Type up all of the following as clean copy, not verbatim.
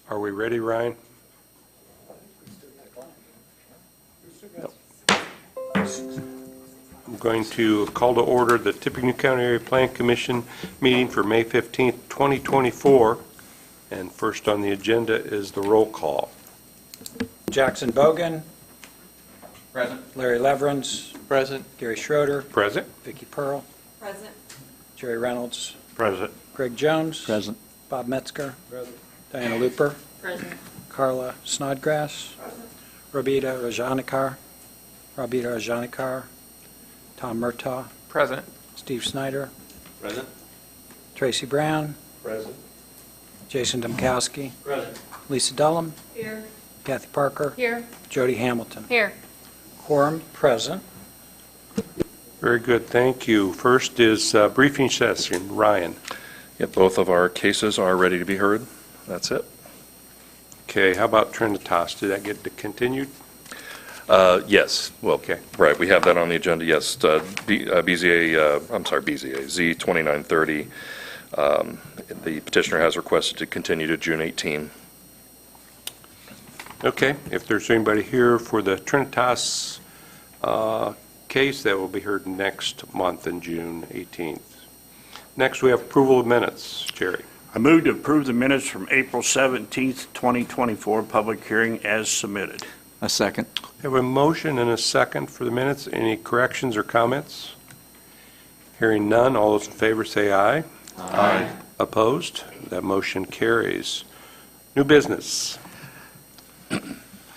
Are we ready, Ryan? I'm going to call to order the Tippecanoe County Area Plan Commission meeting for May 15th, 2024. And first on the agenda is the roll call. Jackson Bogan. Present. Larry Leverins. Present. Gary Schroeder. Present. Vicki Pearl. Present. Jerry Reynolds. Present. Greg Jones. Present. Bob Metzger. Present. Diana Looper. Present. Carla Snodgrass. Present. Rabita Rajanikar. Tom Murtaugh. Present. Steve Snyder. Present. Tracy Brown. Present. Jason Domkowski. Present. Lisa Dullum. Here. Kathy Parker. Here. Jody Hamilton. Here. Quorum present. Very good, thank you. First is briefing session. Ryan. Yeah, both of our cases are ready to be heard. That's it. Okay, how about Trinitas? Did that get continued? Yes. Well, Okay. right. We have that on the agenda. Yes. BZA, Z2930. The petitioner has requested to continue to June 18. Okay, if there's anybody here for the Trinitas case, that will be heard next month in June 18th. Next, we have approval of minutes. Jerry. I move to approve the minutes from April 17th, 2024, public hearing as submitted. A second. We have a motion and a second for the minutes. Any corrections or comments? Hearing none, all those in favor say aye. Aye. Opposed? That motion carries. New business.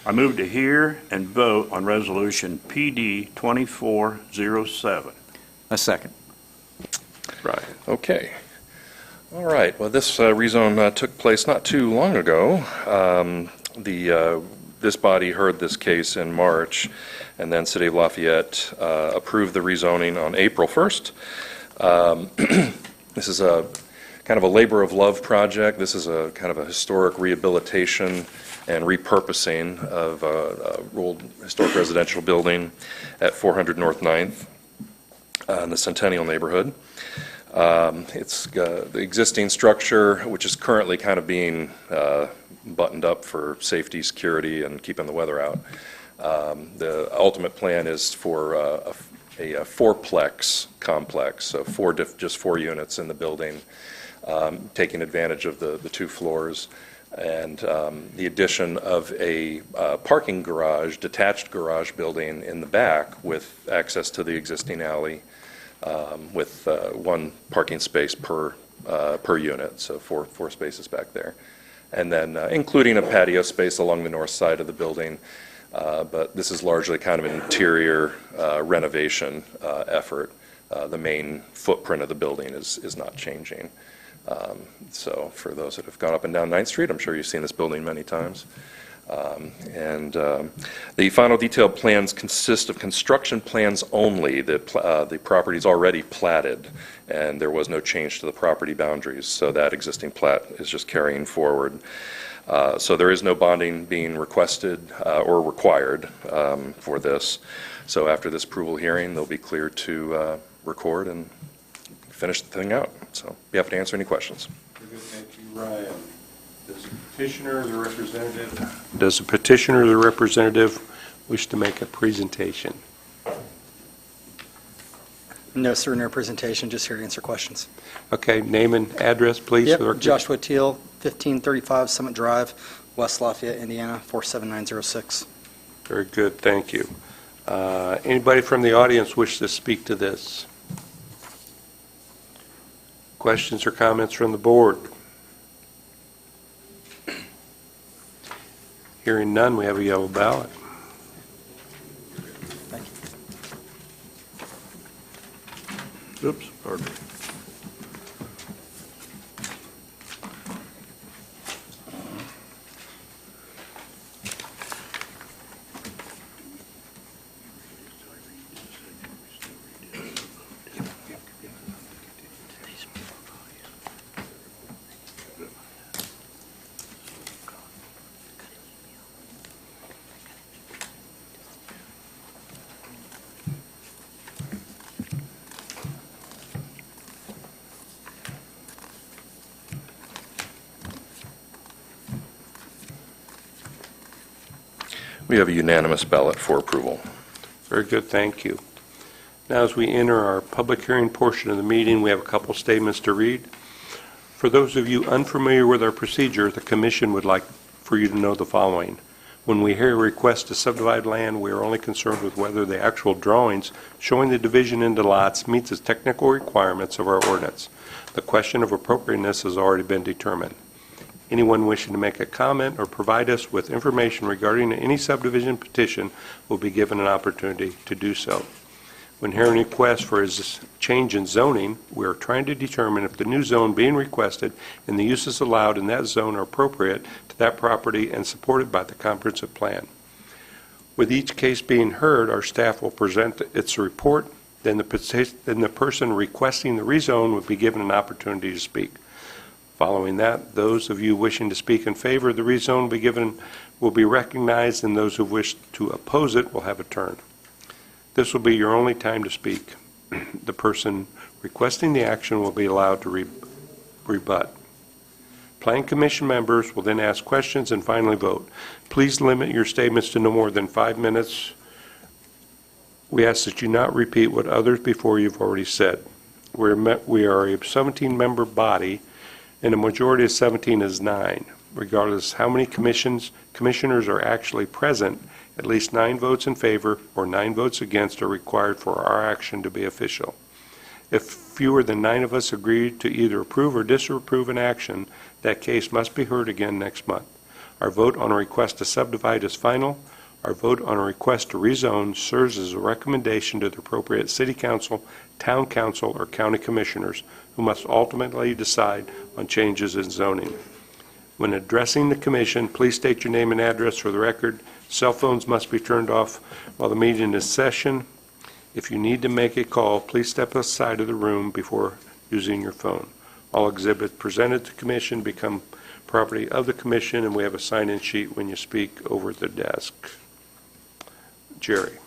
I move to hear and vote on resolution PD 2407. A second. Ryan. Okay. All right. Well, this rezone took place not too long ago. This body heard this case in March, and then City of Lafayette approved the rezoning on April 1st. This is a kind of a labor of love project. This is a kind of a historic rehabilitation and repurposing of an old historic residential building at 400 North 9th in the Centennial neighborhood. It's the existing structure, which is currently kind of being buttoned up for safety, security, and keeping the weather out. The ultimate plan is for a fourplex complex, so just four units in the building, taking advantage of the two floors, and the addition of a parking garage, detached garage building in the back with access to the existing alley, with one parking space per unit, so four spaces back there. And then including a patio space along the north side of the building, but this is largely kind of an interior renovation effort. The main footprint of the building is not changing. So for those that have gone up and down 9th Street, I'm sure you've seen this building many times. The final detailed plans consist of construction plans only. The property is already platted, and there was no change to the property boundaries, so that existing plat is just carrying forward. So there is no bonding being requested or required for this. So after this approval hearing, they'll be clear to record and finish the thing out. So be happy to answer any questions. Very good, thank you, Ryan. Does the petitioner or the representative wish to make a presentation? No, sir, no presentation, just here to answer questions. Okay, name and address, please. for the Yep, record. Joshua Teal, 1535 Summit Drive, West Lafayette, Indiana, 47906. Very good, thank you. Anybody from the audience wish to speak to this? Questions or comments from the board? Hearing none, we have a yellow ballot. Thank you. Oops, pardon me. We have a unanimous ballot for approval. Very good, thank you. Now, as we enter our public hearing portion of the meeting, we have a couple statements to read. For those of you unfamiliar with our procedure, the Commission would like for you to know the following. When we hear a request to subdivide land, we are only concerned with whether the actual drawings showing the division into lots meets the technical requirements of our ordinance. The question of appropriateness has already been determined. Anyone wishing to make a comment or provide us with information regarding any subdivision petition will be given an opportunity to do so. When hearing requests for a change in zoning, we are trying to determine if the new zone being requested and the uses allowed in that zone are appropriate to that property and supported by the comprehensive plan. With each case being heard, our staff will present its report, then the person requesting the rezone will be given an opportunity to speak. Following that, those of you wishing to speak in favor of the rezone will be recognized, and those who wish to oppose it will have a turn. This will be your only time to speak. The person requesting the action will be allowed to rebut. Planning Commission members will then ask questions and finally vote. Please limit your statements to no more than 5 minutes. We ask that you not repeat what others before you have already said. We are a 17-member body, and a majority of 17 is 9. Regardless how many commissioners are actually present, at least 9 votes in favor or 9 votes against are required for our action to be official. If fewer than 9 of us agree to either approve or disapprove an action, that case must be heard again next month. Our vote on a request to subdivide is final. Our vote on a request to rezone serves as a recommendation to the appropriate City Council, Town Council, or County Commissioners, who must ultimately decide on changes in zoning. When addressing the Commission, please state your name and address for the record. Cell phones must be turned off while the meeting is in session. If you need to make a call, please step aside of the room before using your phone. All exhibits presented to Commission become property of the Commission, and we have a sign-in sheet when you speak over at the desk. Jerry.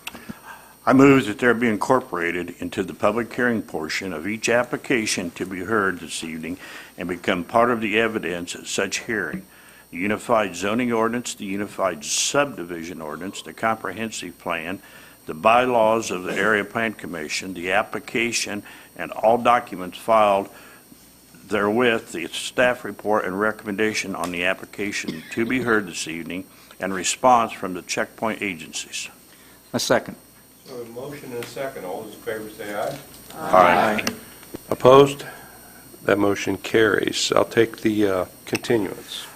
I move that there be incorporated into the public hearing portion of each application to be heard this evening and become part of the evidence at such hearing: the Unified Zoning Ordinance, the Unified Subdivision Ordinance, the Comprehensive Plan, the bylaws of the Area Plan Commission, the application, and all documents filed therewith, the staff report and recommendation on the application to be heard this evening, and response from the checkpoint agencies. A second. So a motion and a second. All those in favor say aye. Aye. Opposed? That motion carries. I'll take the continuance.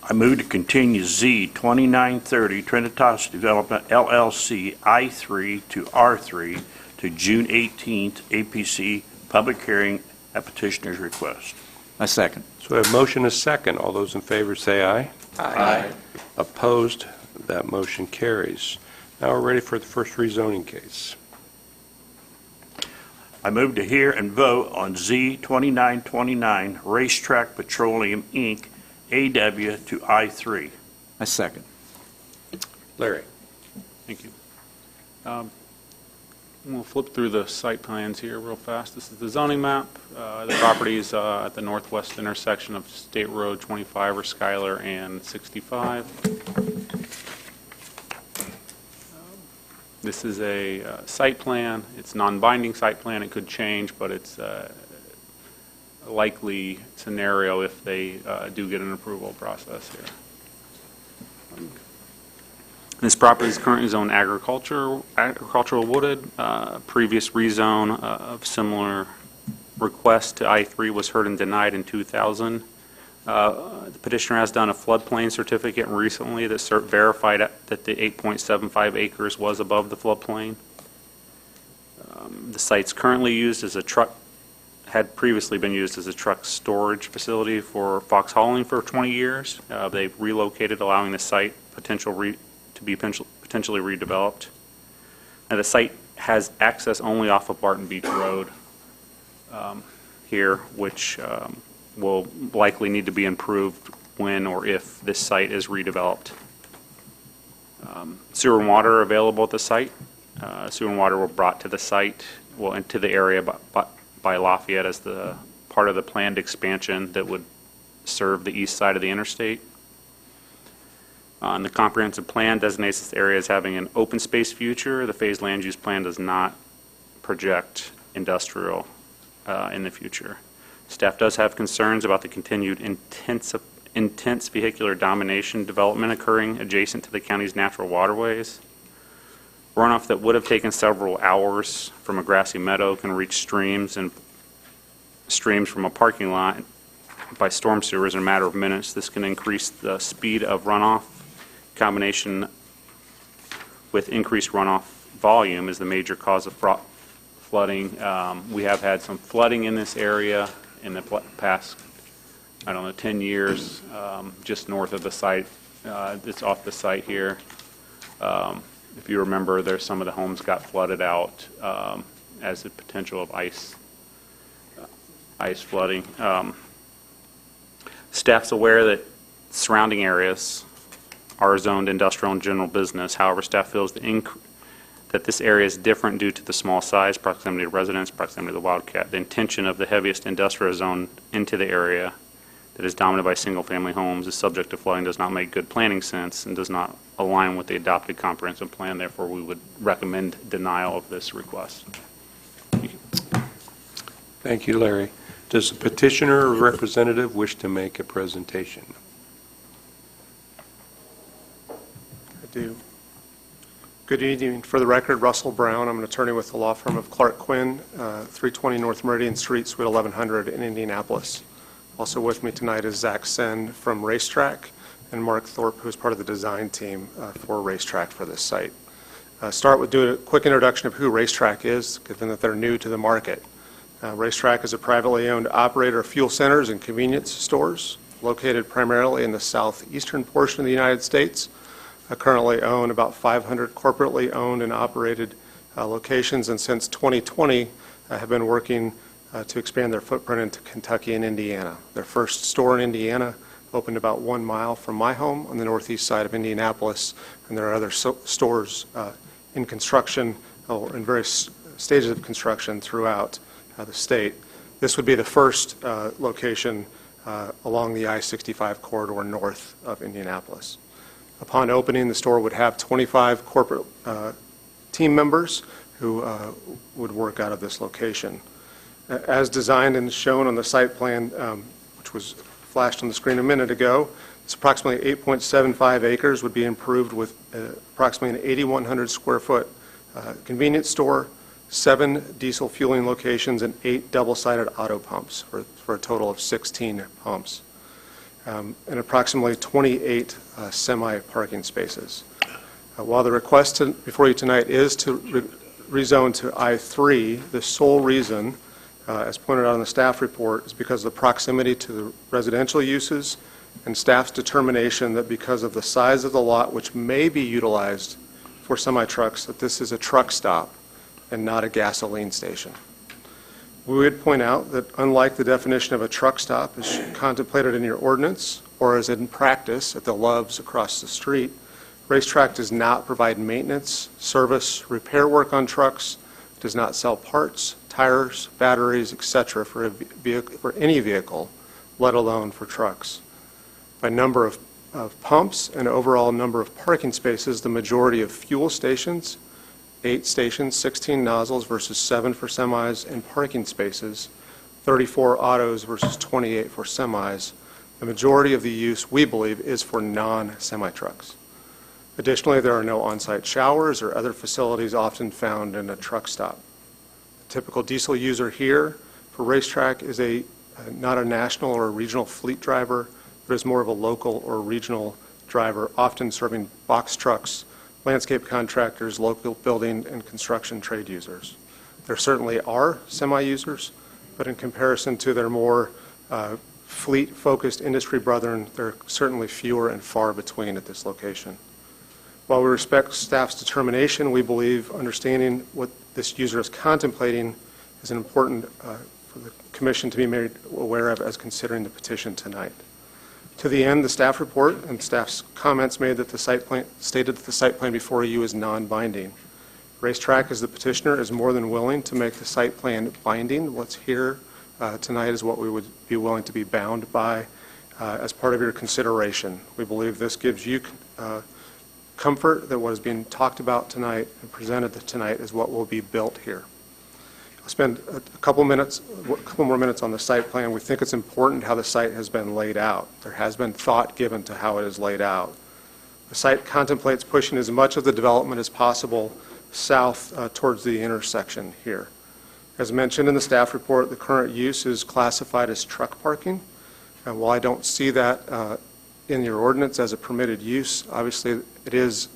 I move to continue Z 2930 Trinitas Development LLC I3 to R3 to June 18th, APC public hearing at petitioner's request. A second. So we have motion and a second. All those in favor say aye. Aye. Opposed? That motion carries. Now we're ready for the first rezoning case. I move to hear and vote on Z 2929 Racetrack Petroleum, Inc., AW to I3. A second. Larry. Thank you. We'll flip through the site plans here real fast. This is the zoning map. The property is at the northwest intersection of State Road 25 or Schuyler and 65. This is a site plan. It's non-binding site plan. It could change, but it's a likely scenario if they do get an approval process here. This property is currently zoned agricultural wooded. Previous rezone of similar request to I-3 was heard and denied in 2000. The petitioner has done a floodplain certificate recently that verified that the 8.75 acres was above the floodplain. The site's currently used as a had previously been used as a truck storage facility for Fox hauling for 20 years. They've relocated, allowing the site to be potentially redeveloped. Now, the site has access only off of Barton Beach Road here, which will likely need to be improved when or if this site is redeveloped. Sewer and water are available at the site. Sewer and water were brought to the site, into the area by Lafayette as the part of the planned expansion that would serve the east side of the interstate. And the comprehensive plan designates this area as having an open space future. The phased land use plan does not project industrial in the future. Staff does have concerns about the continued intense vehicular domination development occurring adjacent to the county's natural waterways. Runoff that would have taken several hours from a grassy meadow can reach streams from a parking lot by storm sewers in a matter of minutes. This can increase the speed of runoff. Combination with increased runoff volume is the major cause of flooding. We have had some flooding in this area in the past, 10 years, just north of the site. It's off the site here. If you remember, there's some of the homes got flooded out as the potential of ice flooding. Staff's aware that surrounding areas are zoned industrial and general business. However, staff feels that this area is different due to the small size, proximity to residents, proximity to the wildcat. The intention of the heaviest industrial zone into the area that is dominated by single-family homes is subject to flooding does not make good planning sense and does not align with the adopted comprehensive plan. Therefore, we would recommend denial of this request. Thank you, Larry. Does the petitioner or representative wish to make a presentation? I do. Good evening. For the record, Russell Brown. I'm an attorney with the law firm of Clark Quinn, 320 North Meridian Street, Suite 1100 in Indianapolis. Also with me tonight is Zach Sen from Racetrack and Mark Thorpe, who is part of the design team for Racetrack for this site. Start with doing a quick introduction of who Racetrack is, given that they're new to the market. Racetrack is a privately owned operator of fuel centers and convenience stores located primarily in the southeastern portion of the United States. Currently own about 500 corporately owned and operated locations, and since 2020 have been working to expand their footprint into Kentucky and Indiana. Their first store in Indiana opened about 1 mile from my home on the northeast side of Indianapolis, and there are other stores in construction or in various stages of construction throughout the state. This would be the first location along the I-65 corridor north of Indianapolis. Upon opening, the store would have 25 corporate team members who would work out of this location. As designed and shown on the site plan, which was flashed on the screen a minute ago, it's approximately 8.75 acres would be improved with approximately an 8,100 square foot convenience store, 7 diesel fueling locations, and 8 double-sided auto pumps for a total of 16 pumps. And approximately 28 semi-parking spaces. While the request before you tonight is to rezone to I-3, the sole reason, as pointed out in the staff report, is because of the proximity to the residential uses and staff's determination that because of the size of the lot, which may be utilized for semi-trucks, that this is a truck stop and not a gasoline station. We would point out that unlike the definition of a truck stop as contemplated in your ordinance or as in practice at the Loves across the street, Racetrack does not provide maintenance, service, repair work on trucks, does not sell parts, tires, batteries, etc. for any vehicle, let alone for trucks. By number of pumps and overall number of parking spaces, the majority of fuel stations, 8 stations, 16 nozzles versus 7 for semis, and parking spaces, 34 autos versus 28 for semis. The majority of the use, we believe, is for non-semi trucks. Additionally, there are no on-site showers or other facilities often found in a truck stop. The typical diesel user here for Racetrack is not a national or a regional fleet driver, but is more of a local or regional driver, often serving box trucks, landscape contractors, local building and construction trade users. There certainly are semi-users, but in comparison to their more fleet-focused industry brethren, there are certainly fewer and far between at this location. While we respect staff's determination, we believe understanding what this user is contemplating is important for the Commission to be made aware of as considering the petition tonight. To the end, the staff report and staff's comments made that the site plan stated that the site plan before you is non-binding. Racetrack, as the petitioner, is more than willing to make the site plan binding. What's here tonight is what we would be willing to be bound by as part of your consideration. We believe this gives you comfort that what is being talked about tonight and presented tonight is what will be built here. I'll spend a couple more minutes on the site plan. We think it's important how the site has been laid out. There has been thought given to how it is laid out. The site contemplates pushing as much of the development as possible south towards the intersection here. As mentioned in the staff report, the current use is classified as truck parking. And while I don't see that in your ordinance as a permitted use, obviously it is,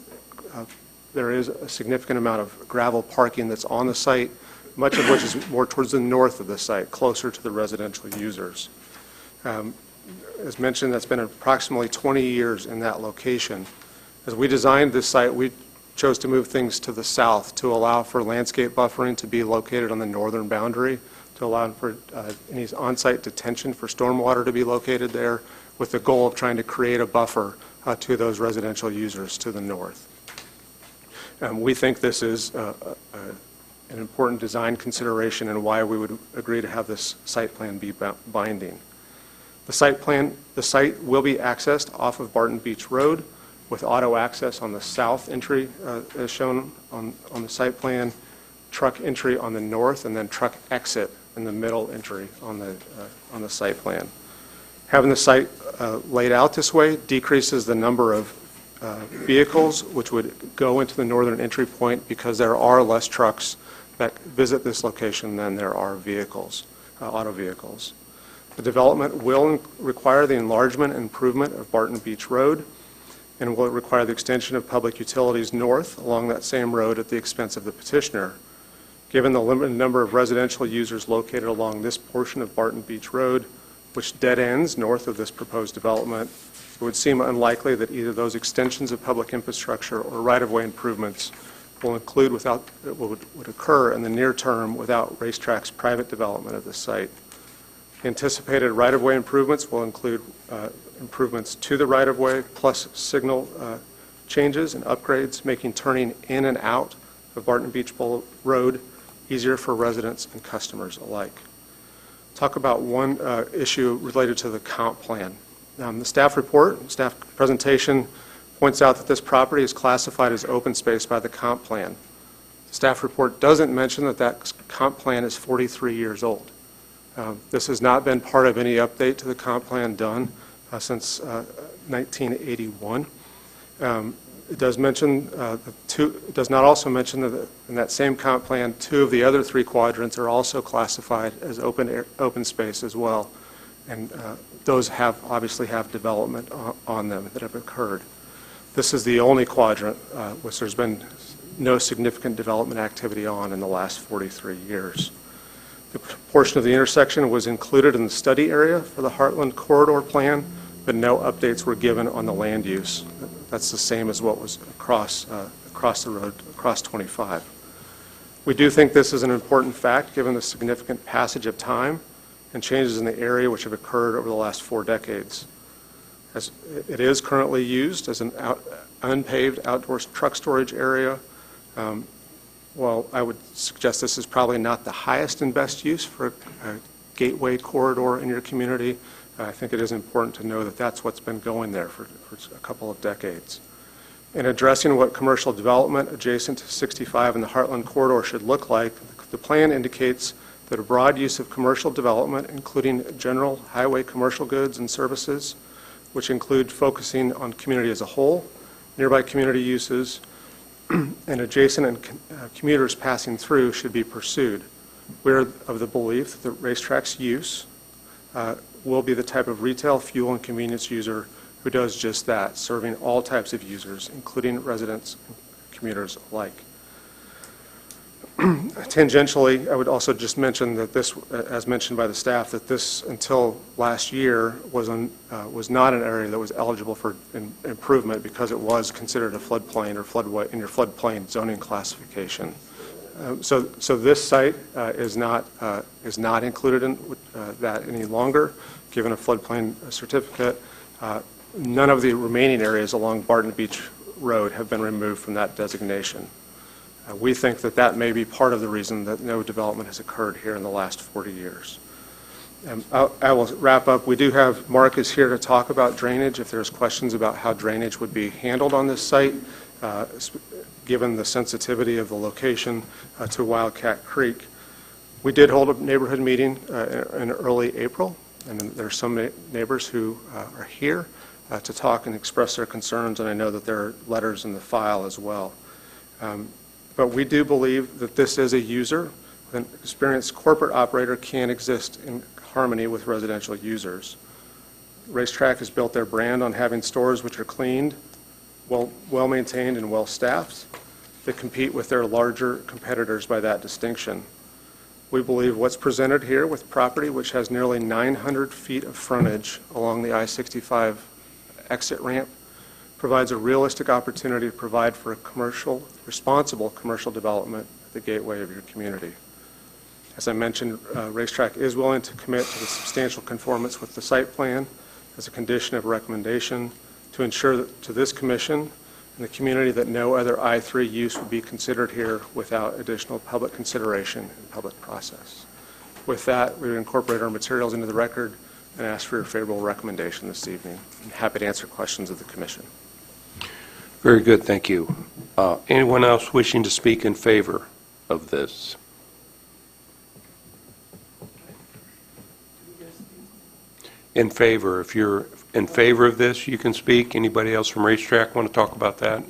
there is a significant amount of gravel parking that's on the site, much of which is more towards the north of the site, closer to the residential users. As mentioned, that's been approximately 20 years in that location. As we designed this site, we chose to move things to the south to allow for landscape buffering to be located on the northern boundary, to allow for any on-site detention for stormwater to be located there, with the goal of trying to create a buffer to those residential users to the north. We think this is an important design consideration and why we would agree to have this site plan be binding. The site will be accessed off of Barton Beach Road with auto access on the south entry as shown on the site plan, truck entry on the north, and then truck exit in the middle entry on the site plan. Having the site laid out this way decreases the number of vehicles which would go into the northern entry point because there are less trucks that visit this location than there are vehicles, auto vehicles. The development will require the enlargement and improvement of Barton Beach Road and will require the extension of public utilities north along that same road at the expense of the petitioner. Given the limited number of residential users located along this portion of Barton Beach Road, which dead ends north of this proposed development, it would seem unlikely that either those extensions of public infrastructure or right-of-way improvements would occur in the near term without Racetrack's private development of the site. Anticipated right-of-way improvements will include improvements to the right-of-way plus signal changes and upgrades, making turning in and out of Barton Beach Road easier for residents and customers alike. Talk about one issue related to the comp plan. The staff report, staff presentation points out that this property is classified as open space by the comp plan. The staff report doesn't mention that that comp plan is 43 years old. This has not been part of any update to the comp plan done since 1981. It does mention it does not also mention that in that same comp plan, 2 of the other 3 quadrants are also classified as open space as well, and those obviously have development on them that have occurred. This is the only quadrant which there's been no significant development activity on in the last 43 years. The portion of the intersection was included in the study area for the Heartland Corridor Plan, but no updates were given on the land use. That's the same as what was across the road, across 25. We do think this is an important fact given the significant passage of time and changes in the area which have occurred over the last 4 decades. As it is currently used as an unpaved outdoor truck storage area. While I would suggest this is probably not the highest and best use for a gateway corridor in your community, I think it is important to know that that's what's been going there for a couple of decades. In addressing what commercial development adjacent to 65 in the Heartland Corridor should look like, the plan indicates that a broad use of commercial development, including general highway commercial goods and services, which include focusing on community as a whole, nearby community uses, and adjacent and commuters passing through should be pursued. We're of the belief that the racetrack's use will be the type of retail, fuel, and convenience user who does just that, serving all types of users, including residents and commuters alike. Tangentially, I would also just mention that this, as mentioned by the staff, that this until last year was not an area that was eligible for improvement because it was considered a floodplain or floodway in your floodplain zoning classification. So this site is not included in that any longer, given a floodplain certificate. None of the remaining areas along Barton Beach Road have been removed from that designation. We think that that may be part of the reason that no development has occurred here in the last 40 years. I will wrap up. We do have, Mark is here to talk about drainage, if there's questions about how drainage would be handled on this site, given the sensitivity of the location to Wildcat Creek. We did hold a neighborhood meeting in early April, and there are some neighbors who are here to talk and express their concerns, and I know that there are letters in the file as well. But we do believe that this is a user. An experienced corporate operator can exist in harmony with residential users. Racetrack has built their brand on having stores which are cleaned, well-maintained, and well-staffed that compete with their larger competitors by that distinction. We believe what's presented here with property which has nearly 900 feet of frontage along the I-65 exit ramp provides a realistic opportunity to provide for a responsible commercial development at the gateway of your community. As I mentioned, Racetrack is willing to commit to the substantial conformance with the site plan as a condition of recommendation to ensure that to this commission and the community that no other I-3 use would be considered here without additional public consideration and public process. With that, we would incorporate our materials into the record and ask for your favorable recommendation this evening. I'm happy to answer questions of the commission. Very good, thank you. Anyone else wishing to speak in favor of this? In favor. If you're in favor of this, you can speak. Anybody else from Racetrack want to talk about that?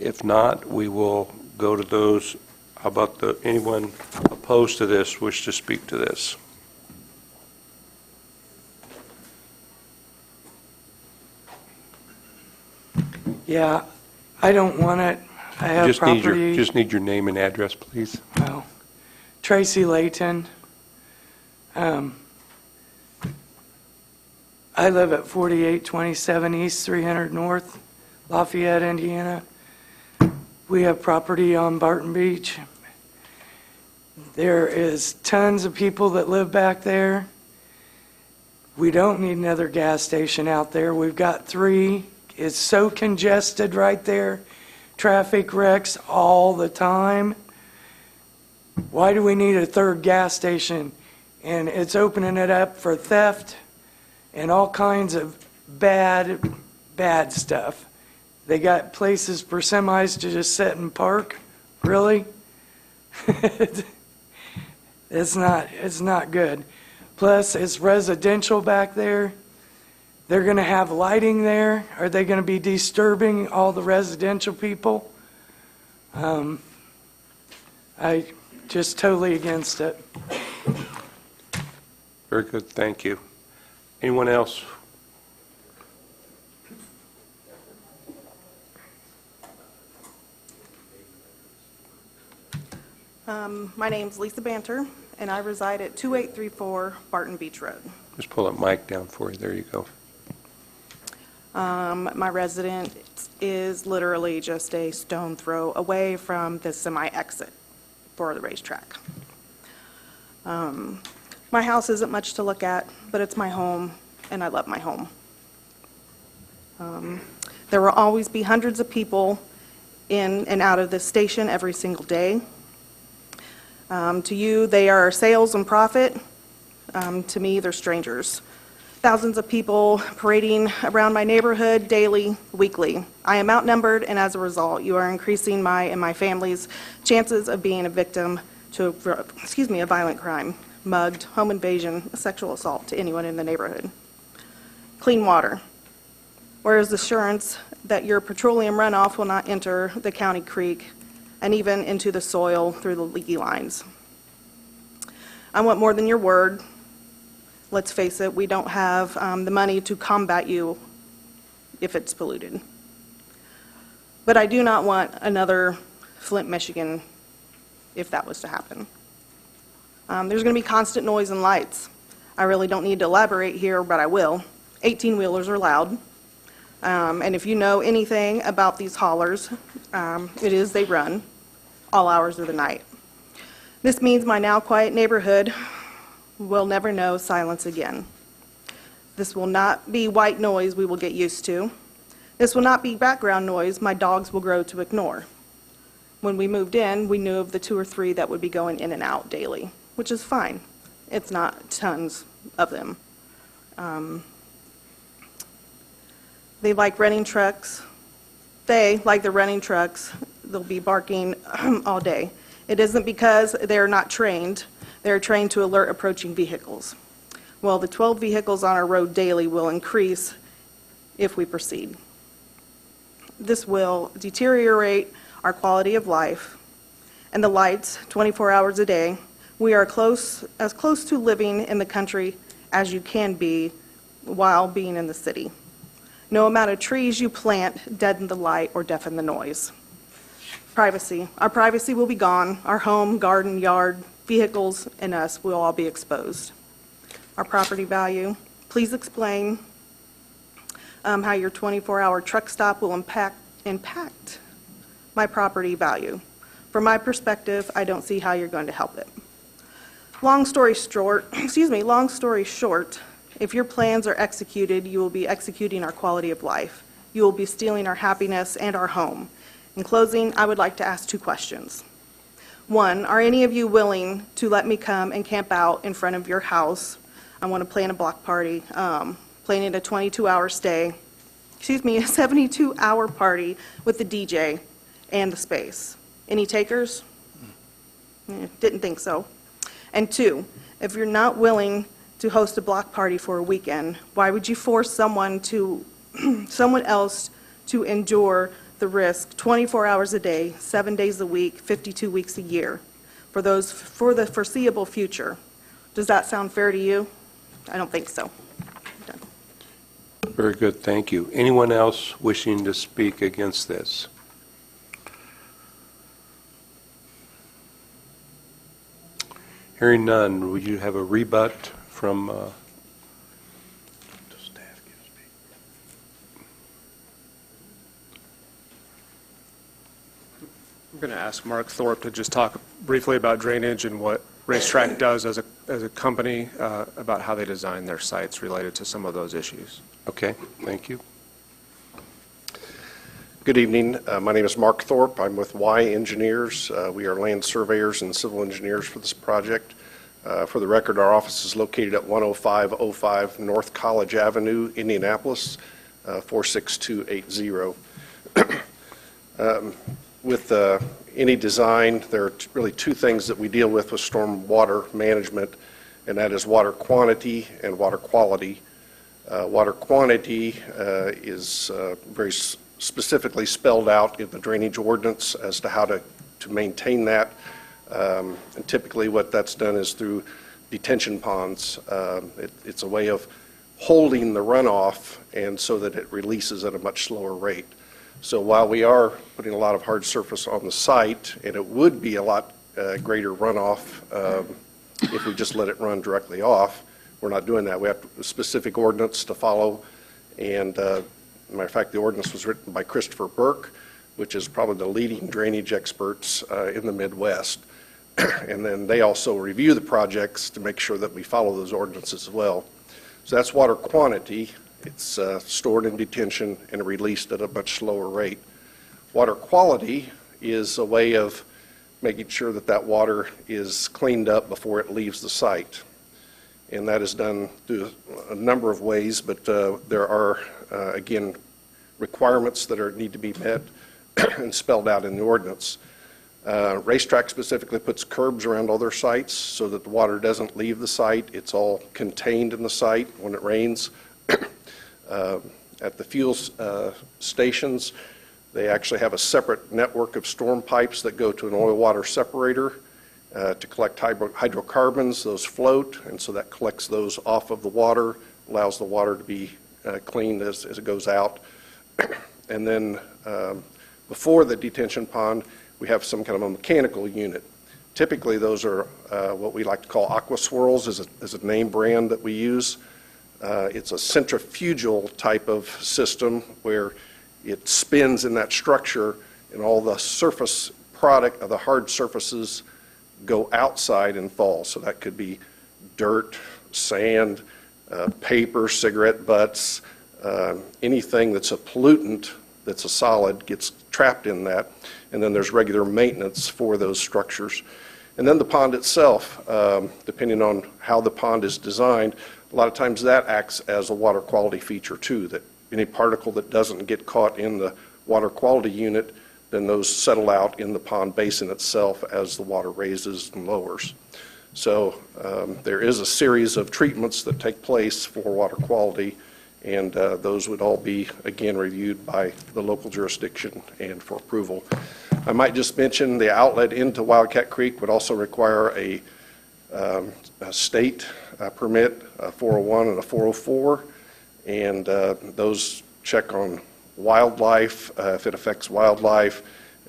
If not, we will go to those. How about anyone opposed to this wish to speak to this? Yeah, I don't want it. I have property. Just need your name and address, please. Oh, Tracy Layton. I live at 4827 East 300 North, Lafayette, Indiana. We have property on Barton Beach. There is tons of people that live back there. We don't need another gas station out there. We've got 3. It's so congested right there. Traffic wrecks all the time. Why do we need a 3rd gas station? And it's opening it up for theft and all kinds of bad stuff. They got places for semis to just sit and park. Really? It's not good. Plus, it's residential back there. They're going to have lighting there. Are they going to be disturbing all the residential people? I just totally against it. Very good, thank you. Anyone else? My name's Lisa Banter, and I reside at 2834 Barton Beach Road. Just pull that mic down for you. There you go. My residence is literally just a stone throw away from the semi-exit for the racetrack. My house isn't much to look at, but it's my home, and I love my home. There will always be hundreds of people in and out of this station every single day. To you, they are sales and profit. To me, they're strangers. Thousands of people parading around my neighborhood daily, weekly. I am outnumbered, and as a result, you are increasing my and my family's chances of being a victim to, a violent crime, mugged, home invasion, sexual assault to anyone in the neighborhood. Clean water. Where is the assurance that your petroleum runoff will not enter the county creek and even into the soil through the leaky lines? I want more than your word. Let's face it, we don't have the money to combat you if it's polluted. But I do not want another Flint, Michigan, if that was to happen. There's going to be constant noise and lights. I really don't need to elaborate here, but I will. 18-wheelers are loud. And if you know anything about these haulers, it is they run all hours of the night. This means my now quiet neighborhood will never know silence again. This will not be white noise we will get used to. This will not be background noise my dogs will grow to ignore. When we moved in, we knew of the 2 or 3 that would be going in and out daily, which is fine. It's not tons of them. They like renting trucks. They like the renting trucks. They'll be barking all day. It isn't because they're not trained. They're trained to alert approaching vehicles. Well, the 12 vehicles on our road daily will increase if we proceed. This will deteriorate our quality of life. And the lights, 24 hours a day, we are as close to living in the country as you can be while being in the city. No amount of trees you plant deaden the light or deafen the noise. Privacy. Our privacy will be gone. Our home, garden, yard, vehicles, and us will all be exposed. Our property value. Please explain how your 24-hour truck stop will impact my property value. From my perspective, I don't see how you're going to help it. Long story short, if your plans are executed, you will be executing our quality of life. You will be stealing our happiness and our home. In closing, I would like to ask 2 questions. 1, are any of you willing to let me come and camp out in front of your house? I want to plan a block party, planning a 22-hour stay, a 72-hour party with the DJ and the space. Any takers? Didn't think so. And 2, if you're not willing to host a block party for a weekend, why would you force someone else to endure the risk 24 hours a day, 7 days a week, 52 weeks a year for the foreseeable future? Does that sound fair to you? I don't think so. Done. Very good, thank you. Anyone else wishing to speak against this? Hearing none, would you have a rebut from I'm going to ask Mark Thorpe to just talk briefly about drainage and what Racetrack does as a company, about how they design their sites related to some of those issues. Okay, thank you. Good evening. My name is Mark Thorpe. I'm with Y Engineers. We are land surveyors and civil engineers for this project. For the record, our office is located at 10505 North College Avenue, Indianapolis, 46280. With any design, there are really 2 things that we deal with storm water management, and that is water quantity and water quality. Water quantity is very specifically spelled out in the drainage ordinance as to how to maintain that. And typically what that's done is through detention ponds. It's a way of holding the runoff and so that it releases at a much slower rate. So while we are putting a lot of hard surface on the site, and it would be a lot greater runoff if we just let it run directly off, we're not doing that. We have a specific ordinance to follow, and matter of fact, the ordinance was written by Christopher Burke, which is probably the leading drainage experts in the Midwest. And then they also review the projects to make sure that we follow those ordinances as well. So that's water quantity. It's stored in detention and released at a much slower rate. Water quality is a way of making sure that that water is cleaned up before it leaves the site. And that is done through a number of ways, but there are, again, requirements that need to be met and spelled out in the ordinance. Racetrack specifically puts curbs around all their sites so that the water doesn't leave the site. It's all contained in the site when it rains. At the fuel stations, they actually have a separate network of storm pipes that go to an oil water separator to collect hydrocarbons. Those float, and so that collects those off of the water, allows the water to be cleaned as it goes out. And then before the detention pond, we have some kind of a mechanical unit. Typically, those are what we like to call aqua swirls, is a name brand that we use. It's a centrifugal type of system where it spins in that structure, and all the surface product of the hard surfaces go outside and fall. So that could be dirt, sand, paper, cigarette butts, anything that's a pollutant that's a solid gets trapped in that. And then there's regular maintenance for those structures. And then the pond itself, depending on how the pond is designed, a lot of times that acts as a water quality feature too, that any particle that doesn't get caught in the water quality unit, then those settle out in the pond basin itself as the water raises and lowers. So there is a series of treatments that take place for water quality, and those would all be, again, reviewed by the local jurisdiction and for approval. I might just mention the outlet into Wildcat Creek would also require a state permit, a 401 and a 404, and those check on wildlife. If it affects wildlife,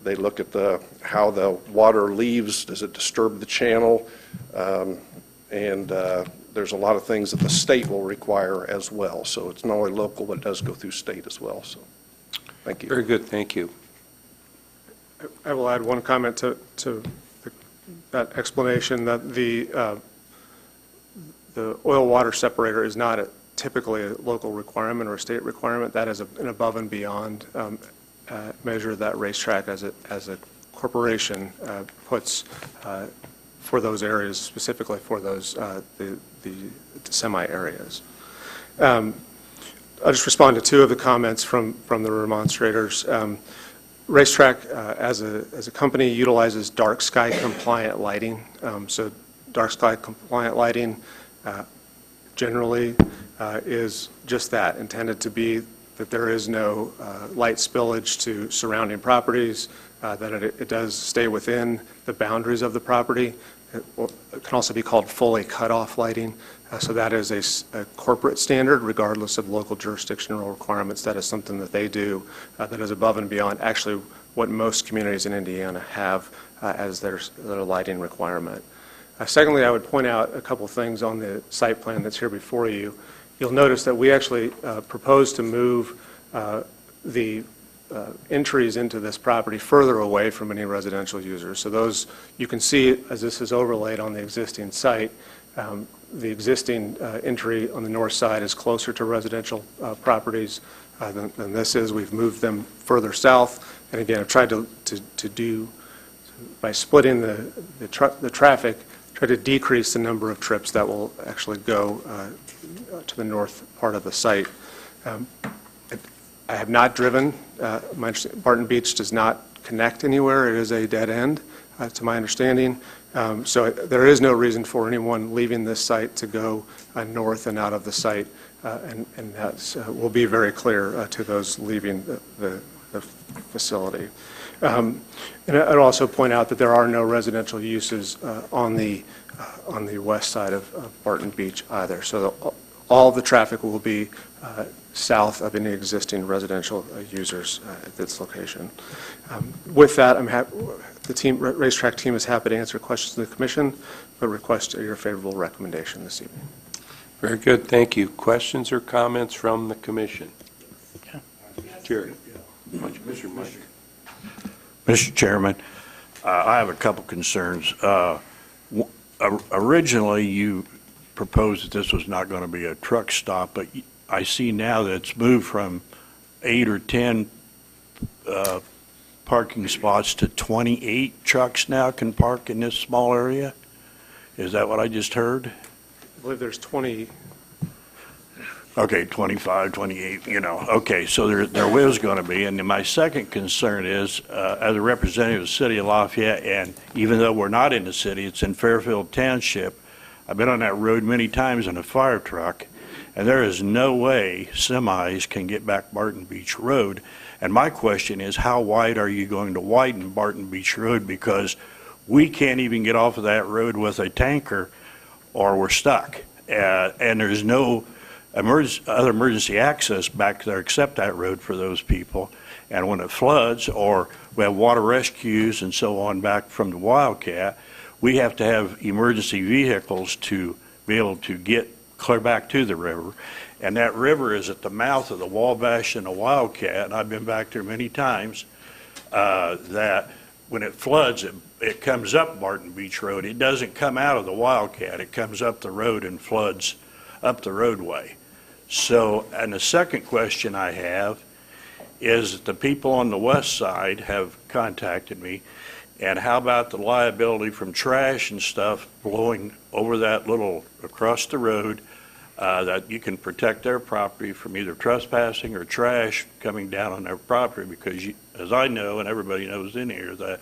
they look at how the water leaves. Does it disturb the channel? And there's a lot of things that the state will require as well. So it's not only local, but it does go through state as well. So thank you. Very good, thank you. I will add one comment to that explanation, that the oil water separator is not typically a local requirement or a state requirement. That is an above and beyond measure that Racetrack as a corporation puts for those areas, specifically for those the semi areas. I'll just respond to two of the comments from the remonstrators. Racetrack as a company utilizes dark sky compliant lighting. So dark sky compliant lighting generally is just that, intended to be that there is no light spillage to surrounding properties, that it does stay within the boundaries of the property. It can also be called fully cut-off lighting. So that is a corporate standard, regardless of local jurisdictional requirements. That is something that they do that is above and beyond actually what most communities in Indiana have as their lighting requirement. Secondly, I would point out a couple things on the site plan that's here before you. You'll notice that we actually propose to move the entries into this property further away from any residential users. So those, you can see as this is overlaid on the existing site, the existing entry on the north side is closer to residential properties than this is. We've moved them further south. And again, I've tried to do, by splitting the traffic, try to decrease the number of trips that will actually go to the north part of the site. I have not driven. Barton Beach does not connect anywhere. It is a dead end, to my understanding. So there is no reason for anyone leaving this site to go north and out of the site, and that will be very clear to those leaving the facility. And I'd also point out that there are no residential uses on the west side of Barton Beach either. So all the traffic will be south of any existing residential users at this location. With that, the Racetrack team is happy to answer questions of the Commission, but request your favorable recommendation this evening. Very good, thank you. Questions or comments from the Commission? Jerry. Mr. Mike. Mr. Chairman, I have a couple concerns. Originally, you proposed that this was not going to be a truck stop, but I see now that it's moved from 8 or 10 parking spots to 28 trucks now can park in this small area. Is that what I just heard? I believe there's 20. Okay, 25, 28, Okay, so there was going to be. And then my second concern is, as a representative of the city of Lafayette, and even though we're not in the city, it's in Fairfield Township, I've been on that road many times in a fire truck, and there is no way semis can get back Barton Beach Road. And my question is, how wide are you going to widen Barton Beach Road? Because we can't even get off of that road with a tanker or we're stuck. And there's no other emergency access back there except that road for those people. And when it floods, or we have water rescues and so on back from the Wildcat, we have to have emergency vehicles to be able to get clear back to the river. And that river is at the mouth of the Wabash and the Wildcat, and I've been back there many times, that when it floods, it comes up Barton Beach Road. It doesn't come out of the Wildcat. It comes up the road and floods up the roadway. So, and the second question I have is that the people on the west side have contacted me, And how about the liability from trash and stuff blowing over that little, across the road, that you can protect their property from either trespassing or trash coming down on their property? Because as I know, and everybody knows in here, that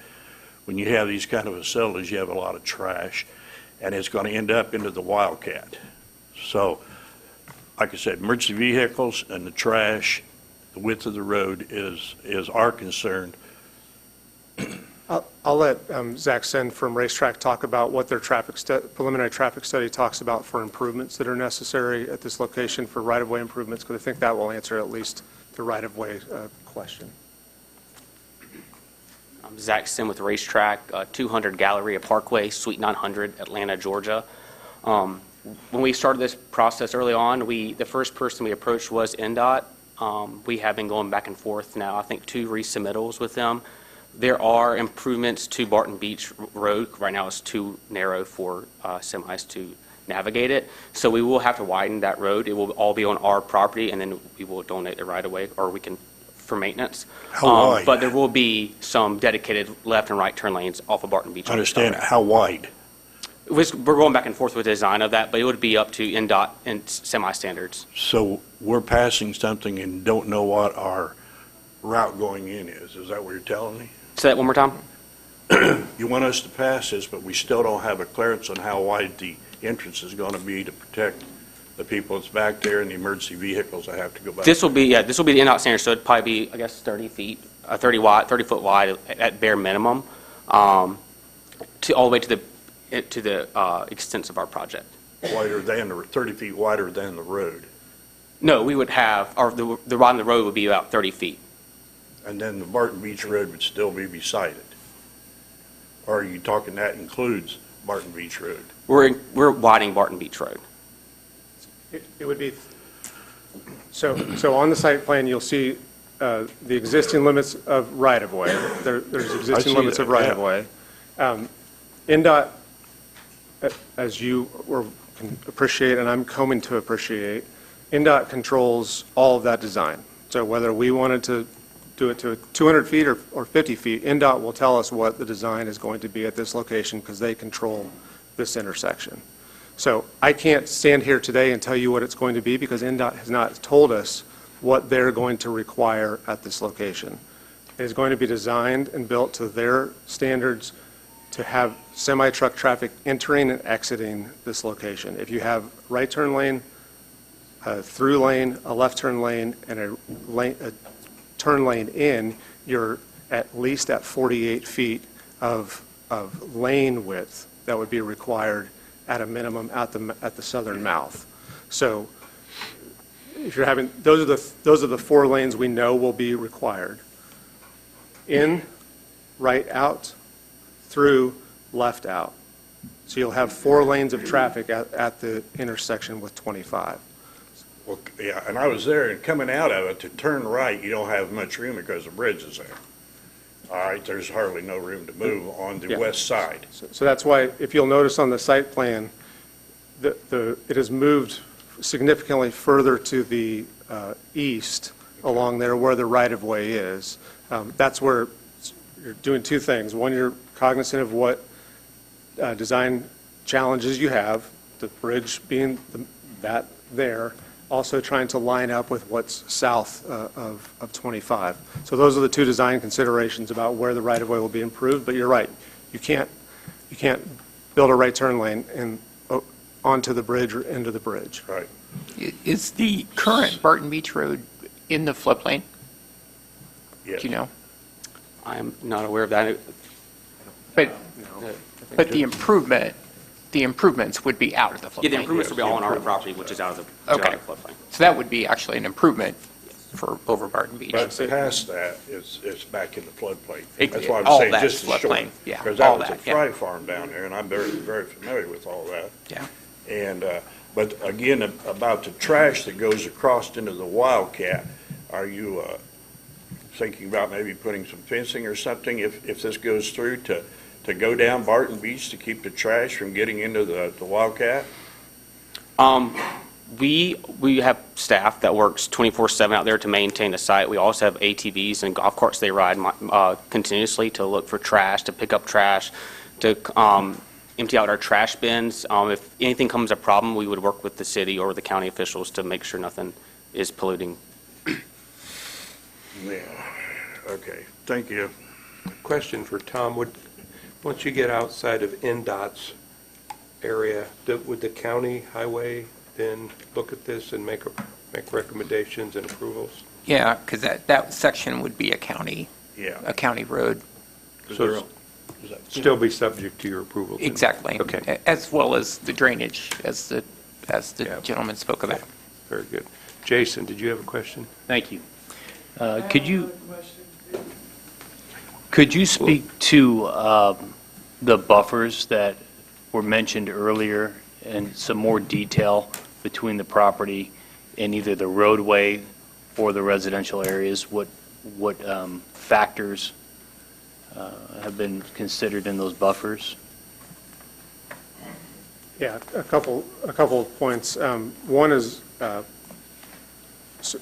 when you have these kind of facilities, you have a lot of trash, and it's going to end up into the Wildcat. So, like I said, emergency vehicles and the trash, the width of the road is our concern. I'll let Zach Sen from Racetrack talk about what their preliminary traffic study talks about for improvements that are necessary at this location for right-of-way improvements, because I think that will answer at least the right-of-way question. I'm Zach Sim with Racetrack, 200 Galleria Parkway, Suite 900, Atlanta, Georgia. When we started this process early on, the first person we approached was NDOT. We have been going back and forth now, I think 2 resubmittals with them. There are improvements to Barton Beach Road. Right now it's too narrow for semis to navigate it. So we will have to widen that road. It will all be on our property, and then we will donate the right of way, or we can for maintenance. How wide? But there will be some dedicated left and right turn lanes off of Barton Beach. I understand. How wide? We're going back and forth with the design of that, but it would be up to NDOT and semi-standards. So we're passing something and don't know what our route going in is. Is that what you're telling me? Say that one more time. You want us to pass this, but we still don't have a clearance on how wide the entrance is going to be to protect the people that's back there and the emergency vehicles that have to go back. This will be the NDOT standard, so it'd probably be, I guess, 30 feet, 30 foot wide at bare minimum, all the way to the extent of our project. Wider than 30 feet wider than the road. No, we would have, or the rod on the road would be about 30 feet. And then the Barton Beach Road would still be beside it? Or are you talking that includes Barton Beach Road? We're widening Barton Beach Road. It would be, so on the site plan, you'll see the existing limits of right-of-way. There's existing limits of right-of-way. NDOT, as you can appreciate, and I'm coming to appreciate, NDOT controls all of that design. So whether we wanted to do it to 200 feet or 50 feet, NDOT will tell us what the design is going to be at this location because they control this intersection. So I can't stand here today and tell you what it's going to be because NDOT has not told us what they're going to require at this location. It is going to be designed and built to their standards to have semi-truck traffic entering and exiting this location. If you have right turn lane, a through lane, a left turn lane, and a turn lane in, you're at least at 48 feet of lane width that would be required at a minimum at the southern mouth. So if you're having, those are the 4 lanes we know will be required. In, right out, through, left out. So you'll have 4 lanes of traffic at the intersection with 25. Well, yeah, and I was there, and coming out of it, to turn right, you don't have much room because the bridge is there. All right, there's hardly no room to move on the west side. So that's why, if you'll notice on the site plan, it has moved significantly further to the east along there where the right-of-way is. That's where you're doing 2 things. One, you're cognizant of what design challenges you have, the bridge being that there, also trying to line up with what's south of 25. So those are the 2 design considerations about where the right-of-way will be improved, but you're right. You can't build a right turn lane and onto the bridge or into the bridge. Right. Is the current Barton Beach Road in the floodplain? Yes. Do you know? I'm not aware of that. But the improvements would be out of the floodplain? Yeah, the improvements will be all on our property, which is out of the floodplain. So that would be actually an improvement for over Barton Beach? But past that, it's back in the floodplain. It- That's why I'm all saying that's just the short. floodplain, yeah, Because all that was a that, yeah. fry farm down there, and I'm very, very familiar with all that. Yeah. And, but again, about the trash that goes across into the Wildcat, are you thinking about maybe putting some fencing or something if this goes through to go down Barton Beach to keep the trash from getting into the Wildcat? We have staff that works 24/7 out there to maintain the site. We also have ATVs and golf carts they ride continuously to look for trash, to pick up trash, to empty out our trash bins. If anything comes a problem, we would work with the city or the county officials to make sure nothing is polluting. Yeah, okay, thank you. Question for Tom, once you get outside of NDOT's area, would the county highway then look at this and make recommendations and approvals? Yeah, because that section would be a county road. So still be subject to your approval? then? Exactly. Okay. As well as the drainage, as the Yeah. gentleman spoke about. Very good. Jason, did you have a question? Thank you. Could you speak to the buffers that were mentioned earlier in some more detail between the property and either the roadway or the residential areas? What factors have been considered in those buffers? Yeah, a couple of points. One is,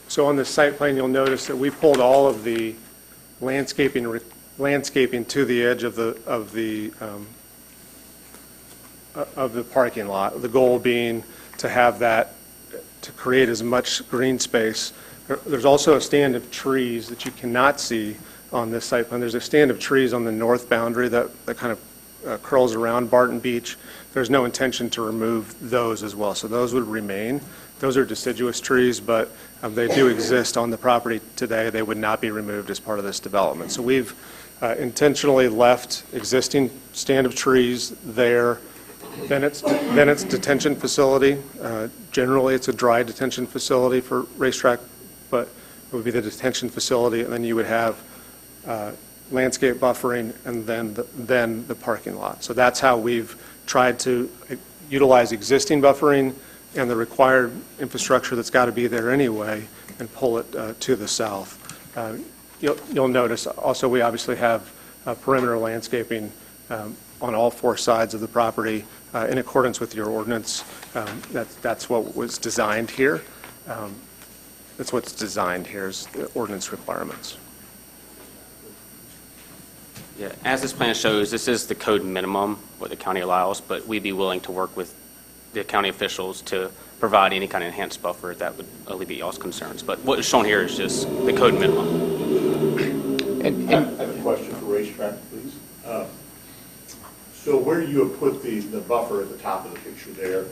so on the site plan, you'll notice that we pulled all of the landscaping to the edge of the parking lot. The goal being to have that, to create as much green space. There's also a stand of trees that you cannot see on this site plan. There's a stand of trees on the north boundary that kind of curls around Barton Beach. There's no intention to remove those as well, so those would remain. Those are deciduous trees, but they do exist on the property today. They would not be removed as part of this development. So we've intentionally left existing stand of trees there. Then it's detention facility. Generally, it's a dry detention facility for racetrack, but it would be the detention facility, and then you would have landscape buffering, and then the parking lot. So that's how we've tried to utilize existing buffering and the required infrastructure that's got to be there anyway, and pull it to the south. You'll notice also we obviously have perimeter landscaping on all four sides of the property in accordance with your ordinance. That's what was designed here. That's what's designed here is the ordinance requirements. Yeah, as this plan shows, this is the code minimum, what the county allows, but we'd be willing to work with the county officials to provide any kind of enhanced buffer that would alleviate y'all's concerns. But what is shown here is just the code minimum. I have a question for racetrack, please. So where you have put the buffer at the top of the picture there,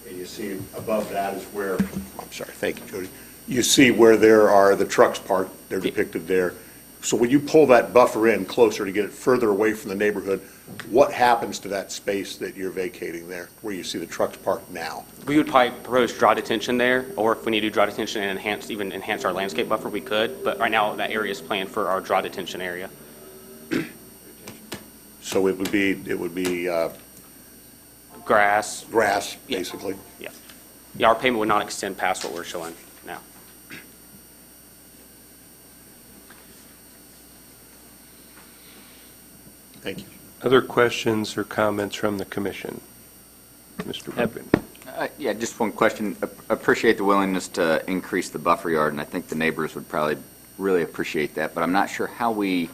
and you see above that is where, I'm sorry, thank you, Jody. You see where there are the trucks parked, they're depicted there. So when you pull that buffer in closer to get it further away from the neighborhood, what happens to that space that you're vacating there, where you see the trucks parked now? We would probably propose dry detention there, or if we need to do dry detention and enhance our landscape buffer, we could. But right now, that area is planned for our dry detention area. So it would be Grass. Grass, basically. Yeah. Yeah, our pavement would not extend past what we're showing now. Thank you. Other questions or comments from the commission? Mr. Rubin. Yeah, just one question. Appreciate the willingness to increase the buffer yard, and I think the neighbors would probably really appreciate that, but I'm not sure how we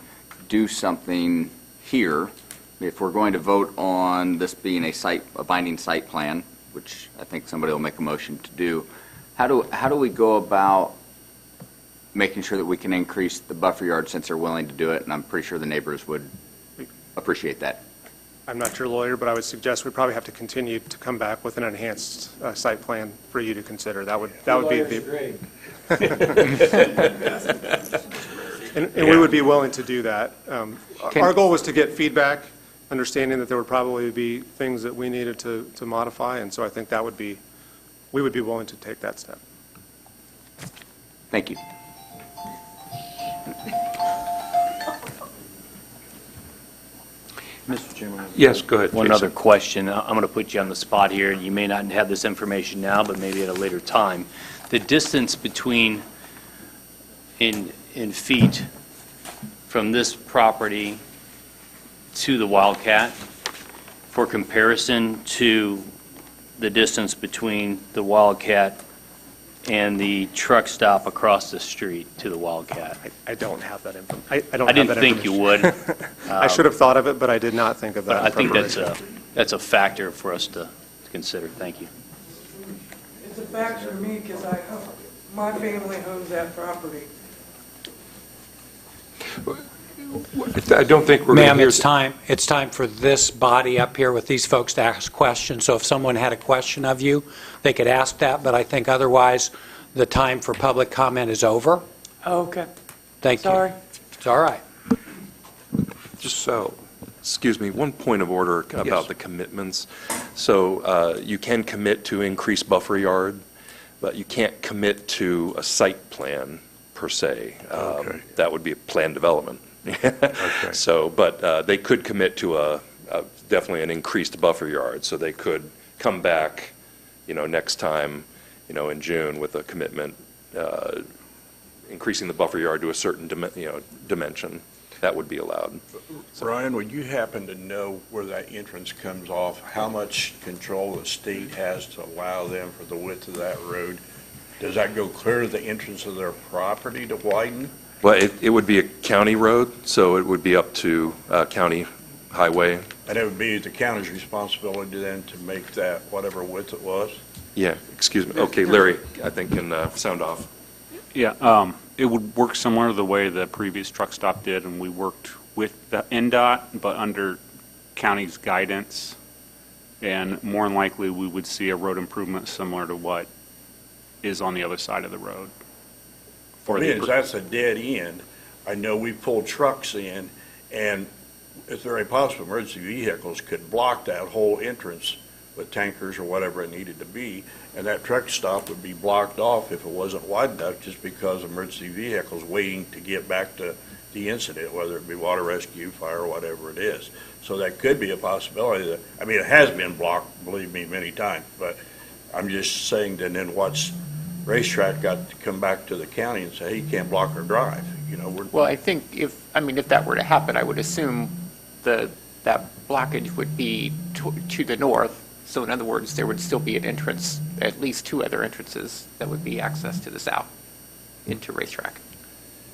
do something here. If we're going to vote on this being a binding site plan, which I think somebody will make a motion to do, how do we go about making sure that we can increase the buffer yard since they're willing to do it? And I'm pretty sure the neighbors would appreciate that. I'm not your lawyer, but I would suggest we probably have to continue to come back with an enhanced site plan for you to consider. That would be the. And we would be willing to do that. Our goal was to get feedback, understanding that there would probably be things that we needed to modify, and so I think we would be willing to take that step. Thank you. Mr. Chairman. Yes, go ahead. One Jason. other question. I'm going to put you on the spot here. You may not have this information now, but maybe at a later time. The distance between, in feet, from this property to the Wildcat, for comparison to the distance between the Wildcat and the truck stop across the street to the Wildcat? I don't have that info. I don't I have didn't that think you would. I should have thought of it, but I did not think of that. But in I think preparation. that's a factor for us to consider. Thank you. It's a factor to me because my family owns that property. I don't think we're going to Ma'am, hear... it's time for this body up here with these folks to ask questions. So if someone had a question of you, they could ask that, but I think otherwise, the time for public comment is over. Okay. Thank you. Sorry. It's all right. Just so. Excuse me, one point of order about Yes. the commitments. So you can commit to increase buffer yard, but you can't commit to a site plan per se. Okay. That would be a plan development. Okay. So, but they could commit to definitely an increased buffer yard, so they could come back, next time, in June with a commitment, increasing the buffer yard to a certain, dimension. That would be allowed. Brian, would you happen to know where that entrance comes off, how much control the state has to allow them for the width of that road? Does that go clear to the entrance of their property to widen? Well, it would be a county road, so it would be up to county highway. And it would be the county's responsibility then to make that whatever width it was? Yeah, excuse me. Okay, Larry, I think can sound off. Yeah, it would work similar to the way the previous truck stop did, and we worked with the NDOT, but under county's guidance. And more than likely, we would see a road improvement similar to what is on the other side of the road. That's a dead end. I know we pulled trucks in, and if there are possible emergency vehicles could block that whole entrance with tankers or whatever it needed to be, and that truck stop would be blocked off if it wasn't wide enough, just because emergency vehicles waiting to get back to the incident, whether it be water rescue, fire, whatever it is. So that could be a possibility. It has been blocked, believe me, many times, but I'm just saying that then what's racetrack got to come back to the county and say, hey, you can't block our drive. Well, I think if that were to happen, I would assume that blockage would be to the north. So in other words, there would still be an entrance, at least two other entrances that would be access to the south into racetrack.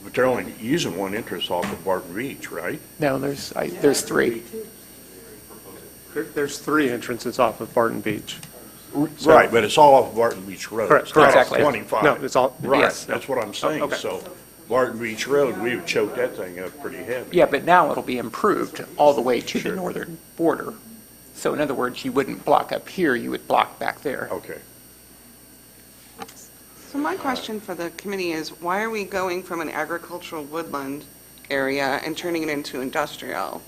But they're only using one entrance off of Barton Beach, right? No, there's three. There's three entrances off of Barton Beach. Right, but it's all off Barton Beach Road. Correct. It's not off Exactly. 25. No, it's all, Right, yes. that's what I'm saying. Okay. So Barton Beach Road, we would choke that thing up pretty heavy. Yeah, but now it'll be improved all the way to the northern border. So in other words, you wouldn't block up here, you would block back there. Okay. So my question for the committee is, why are we going from an agricultural woodland area and turning it into industrial?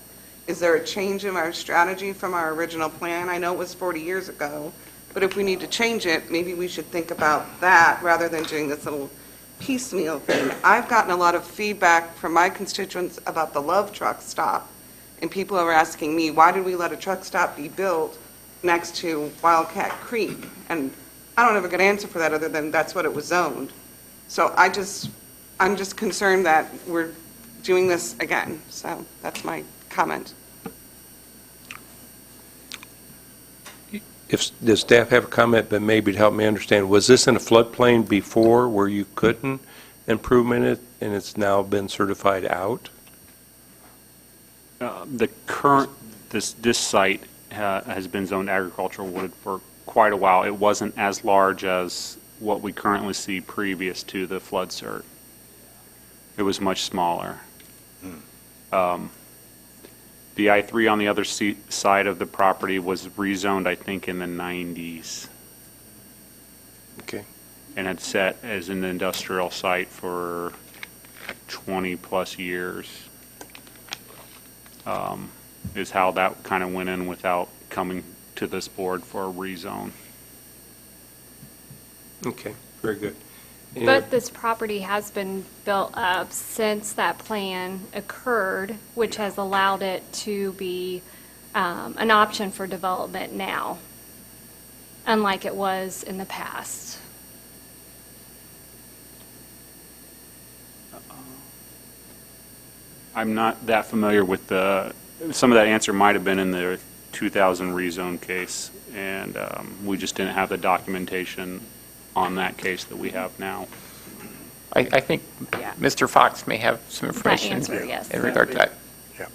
Is there a change in our strategy from our original plan? I know it was 40 years ago, but if we need to change it, maybe we should think about that rather than doing this little piecemeal thing. I've gotten a lot of feedback from my constituents about the Love Truck Stop, and people are asking me, why did we let a truck stop be built next to Wildcat Creek? And I don't have a good answer for that other than that's what it was zoned. So I'm just concerned that we're doing this again. So that's my comment. Does staff have a comment, but maybe to help me understand, was this in a floodplain before where you couldn't improvement it, and it's now been certified out? This site has been zoned agricultural wooded for quite a while. It wasn't as large as what we currently see previous to the flood cert. It was much smaller. The I-3 on the other side of the property was rezoned, I think, in the 90s. Okay. And had set as an industrial site for 20-plus years. Is how that kind of went in without coming to this board for a rezone. Okay, very good. But this property has been built up since that plan occurred, which has allowed it to be an option for development now, unlike it was in the past. I'm not that familiar with some of that answer might have been in the 2000 rezone case, and we just didn't have the documentation on that case that we have now. I think Yeah. Mr. Fox may have some information answer, yes. in regard to that. Yeah.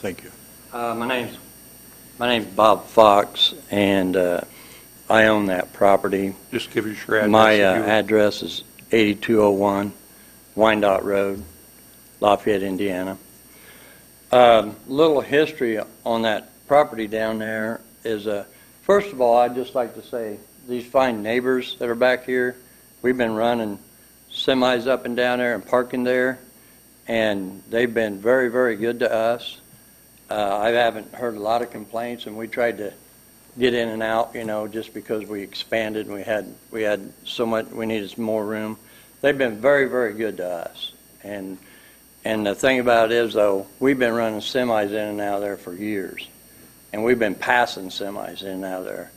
Thank you. My name's Bob Fox, and I own that property. Just give us your address. My if you- address is 8201 Wyandotte Road, Lafayette, Indiana. Little history on that property down there is, first of all, I'd just like to say, these fine neighbors that are back here, we've been running semis up and down there and parking there, and they've been very, very good to us. I haven't heard a lot of complaints, and we tried to get in and out, just because we expanded and we had so much, we needed some more room. They've been very, very good to us. And the thing about it is, though, we've been running semis in and out of there for years, and we've been passing semis in and out of there.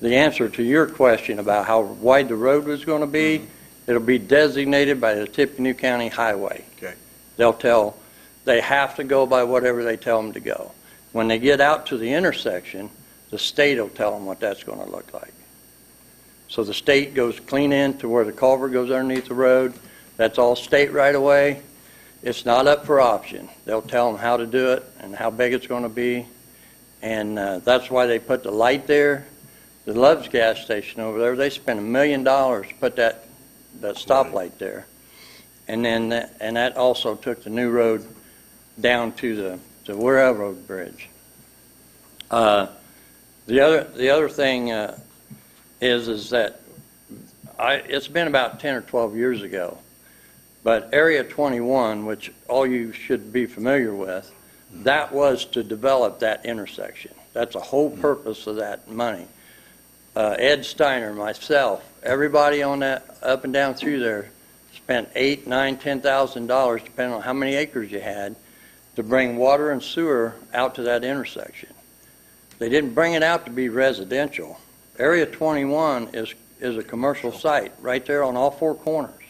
The answer to your question about how wide the road was going to be, it'll be designated by the Tippecanoe County Highway. Okay. They have to go by whatever they tell them to go. When they get out to the intersection, the state will tell them what that's going to look like. So the state goes clean in to where the culvert goes underneath the road. That's all state right away. It's not up for option. They'll tell them how to do it and how big it's going to be. And that's why they put the light there. The Love's gas station over there, they spent $1 million to put that stoplight there. And then that also took the new road down to the Ware Road Bridge. The other thing is that it's been about 10 or 12 years ago, but Area 21, which all you should be familiar with, that was to develop that intersection. That's the whole purpose of that money. Ed Steiner, myself, everybody on that up and down through there spent $8,000, $9,000, $10,000, depending on how many acres you had, to bring water and sewer out to that intersection. They didn't bring it out to be residential. Area 21 is a commercial site right there on all four corners.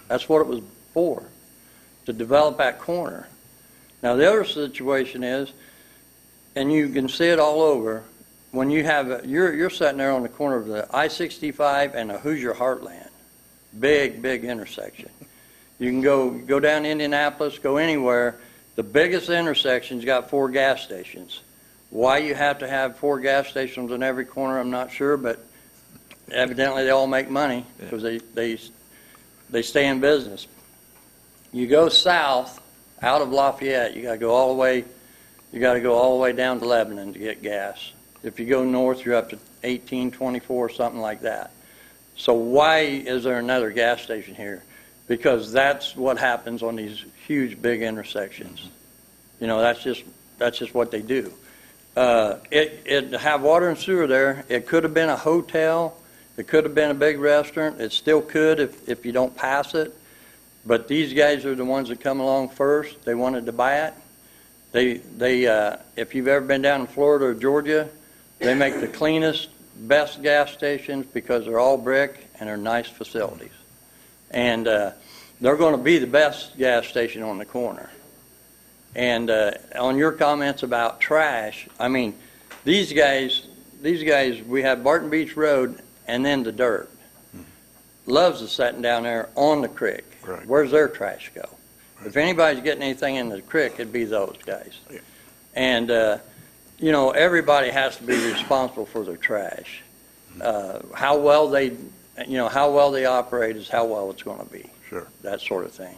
That's what it was for, to develop that corner. Now the other situation is, and you can see it all over, when you have, you're sitting there on the corner of the I-65 and the Hoosier Heartland. Big, big intersection. You can go down Indianapolis, go anywhere. The biggest intersection's got 4 gas stations. Why you have to have 4 gas stations on every corner, I'm not sure, but evidently they all make money because they stay in business. You go south out of Lafayette, you got to go all the way down to Lebanon to get gas. If you go north, you're up to 18, 24, something like that. So why is there another gas station here? Because that's what happens on these huge, big intersections. That's just what they do. It have water and sewer there. It could have been a hotel. It could have been a big restaurant. It still could if you don't pass it. But these guys are the ones that come along first. They wanted to buy it. If you've ever been down in Florida or Georgia, they make the cleanest, best gas stations because they're all brick and they're nice facilities. And they're going to be the best gas station on the corner. And on your comments about trash, I mean, these guys, we have Barton Beach Road and then the dirt. Loves is sitting down there on the creek. Right. Where's their trash go? Right. If anybody's getting anything in the creek, it'd be those guys. Yeah. And, everybody has to be responsible for their trash. How well they operate is how well it's going to be. Sure. That sort of thing.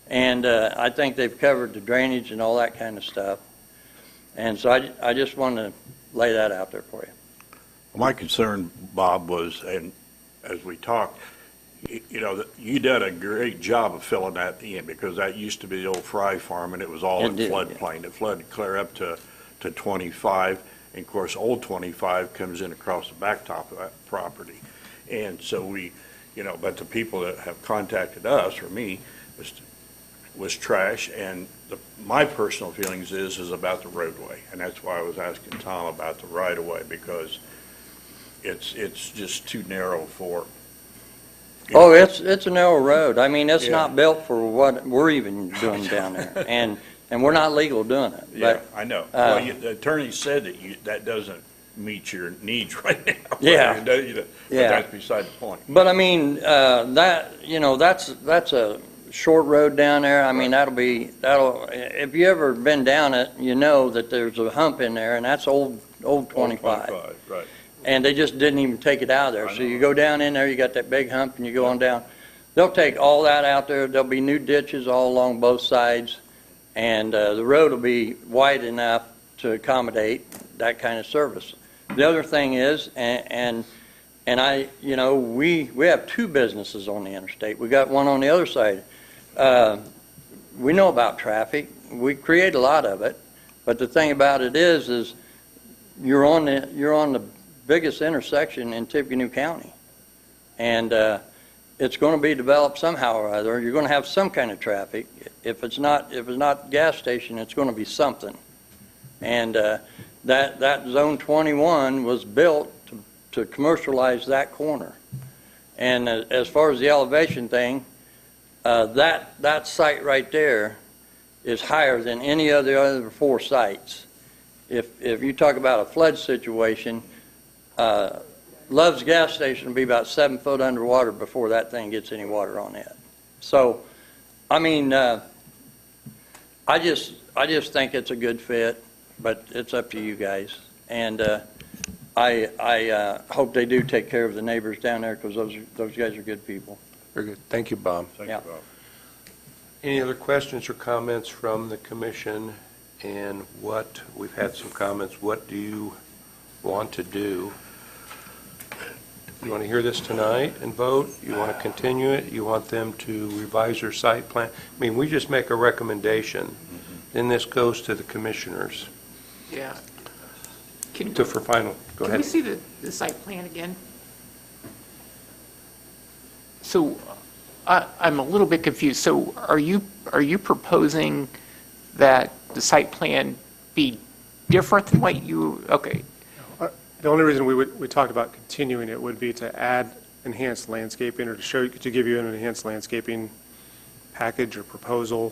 And I think they've covered the drainage and all that kind of stuff. And so I just wanted to lay that out there for you. My concern, Bob, was, and as we talked, you did a great job of filling that in because that used to be the old Fry Farm and it was all in floodplain. It flooded clear up to 25. And of course, old 25 comes in across the backtop of that property. And so but the people that have contacted us, or me, was trash. And my personal feelings is about the roadway. And that's why I was asking Tom about the right-of-way because it's just too narrow for. It's a narrow road. I mean, it's not built for what we're even doing down there. And And we're not legal doing it. Yeah, But, I know. Well, the attorney said that that doesn't meet your needs right now. Yeah. But Yeah. that's beside the point. But I mean, that's a short road down there. I mean, if you ever been down it, you know that there's a hump in there, and that's old 25. Right. And they just didn't even take it out of there. So you go down in there, you got that big hump, and you go on down. They'll take all that out there. There'll be new ditches all along both sides, and the road will be wide enough to accommodate that kind of service. The other thing is, and we have two businesses on the interstate. We got one on the other side. We know about traffic. We create a lot of it, but the thing about it is you're on the biggest intersection in Tippecanoe County, and it's going to be developed somehow or other. You're going to have some kind of traffic. If it's not gas station, it's going to be something. And that Zone 21 was built to commercialize that corner. And as far as the elevation thing, that site right there is higher than any of the other four sites. If you talk about a flood situation, Love's gas station will be about 7 foot underwater before that thing gets any water on it. So, I mean, I just think it's a good fit, but it's up to you guys. And I hope they do take care of the neighbors down there, because those guys are good people. Very good. Thank you, Bob. Thank you, Bob. Any other questions or comments from the commission? And we've had some comments. What do you want to do? You want to hear this tonight and vote? You want to continue it? You want them to revise their site plan? I mean, we just make a recommendation, then this goes to the commissioners. Yeah. For final. Go ahead. Can we see the site plan again? So I'm a little bit confused. So are you proposing that the site plan be different than what you, okay. The only reason we talked about continuing it would be to add enhanced landscaping, or to give you an enhanced landscaping package or proposal,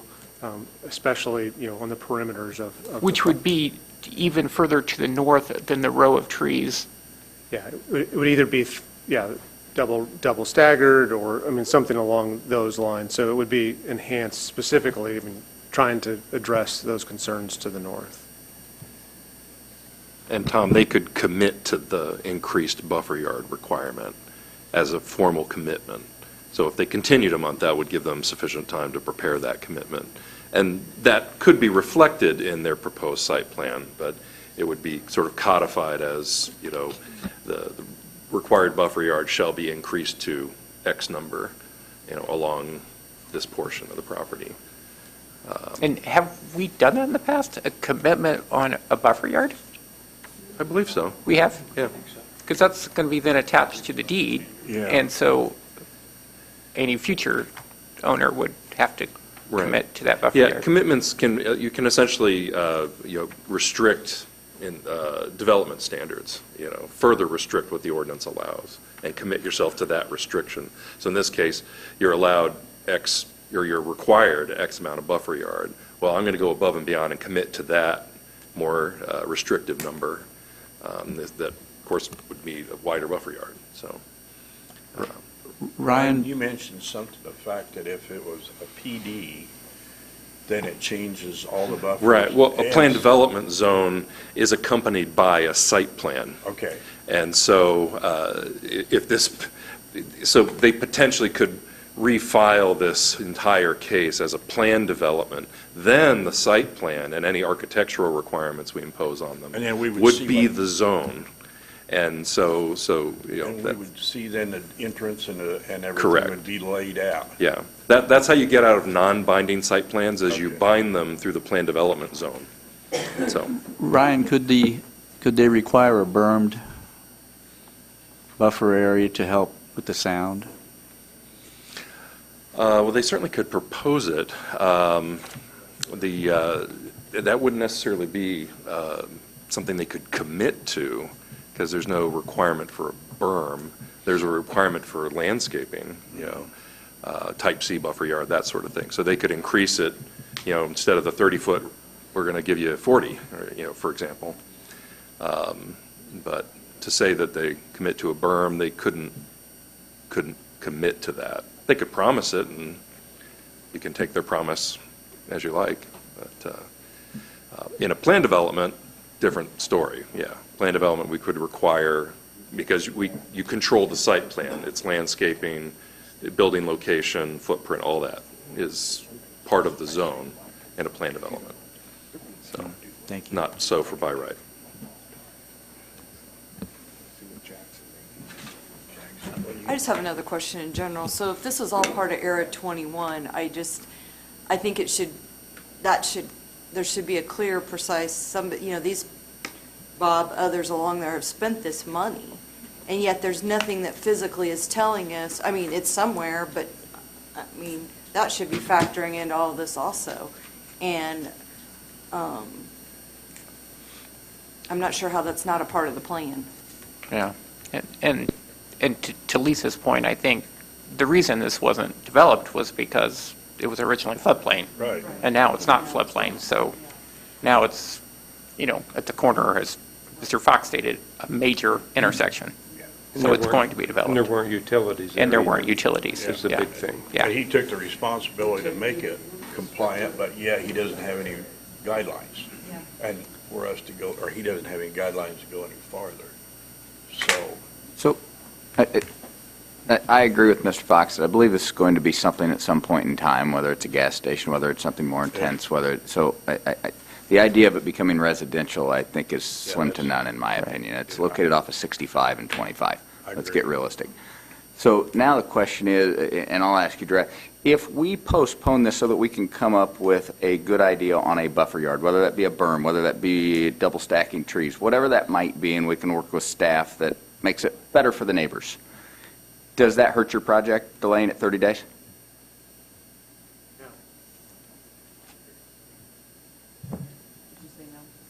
especially, on the perimeters of Which would be even further to the north than the row of trees. Yeah, it would either be, double staggered, or, something along those lines. So it would be enhanced specifically, trying to address those concerns to the north. And Tom, they could commit to the increased buffer yard requirement as a formal commitment. So if they continued a month, that would give them sufficient time to prepare that commitment. And that could be reflected in their proposed site plan, but it would be sort of codified as, the required buffer yard shall be increased to X number, along this portion of the property. And have we done that in the past, a commitment on a buffer yard? I believe so. We have? Yeah. Because that's going to be then attached to the deed. Yeah. And so any future owner would have to commit to that buffer yard. Yeah, commitments you can essentially, restrict in development standards, further restrict what the ordinance allows and commit yourself to that restriction. So in this case, you're allowed X, or you're required X amount of buffer yard. Well, I'm going to go above and beyond and commit to that more restrictive number. That, of course, would be a wider buffer yard. So, Ryan, you mentioned something, the fact that if it was a PD, then it changes all the buffers. right. Well, a planned development zone is accompanied by a site plan. Okay. And so, so they potentially could refile this entire case as a planned development. Then the site plan and any architectural requirements we impose on them And then we would see be the zone. And so And we would see then the entrance and everything Correct. would be laid out. yeah, that's how you get out of non-binding site plans, is you bind them through the planned development zone. So, Ryan, could they require a bermed buffer area to help with the sound? well, they certainly could propose it. That wouldn't necessarily be something they could commit to, because there's no requirement for a berm. There's a requirement for landscaping, type C buffer yard, that sort of thing. So they could increase it, instead of the 30-foot, we're going to give you 40, for example. But to say that they commit to a berm, they couldn't commit to that. They could promise it, and you can take their promise as you like. But in a plan development, different story. Yeah, plan development we could require, because you control the site plan. It's landscaping, building location, footprint, all that is part of the zone in a plan development. So, Thank you. not so for by right. I just have another question in general. So if this is all part of Era 21, I think there should be a clear, precise, these, Bob, others along there have spent this money, and yet there's nothing that physically is telling us, it's somewhere, but, that should be factoring into all of this also. And I'm not sure how that's not a part of the plan. Yeah, and to Lisa's point, I think the reason this wasn't developed was because it was originally floodplain. Right. And now it's not floodplain, so now it's, at the corner, as Mr. Fox stated, a major intersection. So it's going to be developed. And there weren't utilities. And there weren't utilities. That's the big thing. Yeah. But he took the responsibility to make it compliant, but yet he doesn't have any guidelines. And for us to go, or he doesn't have any guidelines to go any farther. So I agree with Mr. Fox that I believe this is going to be something at some point in time, whether it's a gas station, whether it's something more intense, the idea of it becoming residential, I think, is slim to none, in my opinion. It's located off of 65 and 25. Let's get realistic. So now the question is, and I'll ask you direct, if we postpone this so that we can come up with a good idea on a buffer yard, whether that be a berm, whether that be double stacking trees, whatever that might be, and we can work with staff that makes it better for the neighbors, does that hurt your project, delaying it 30 days?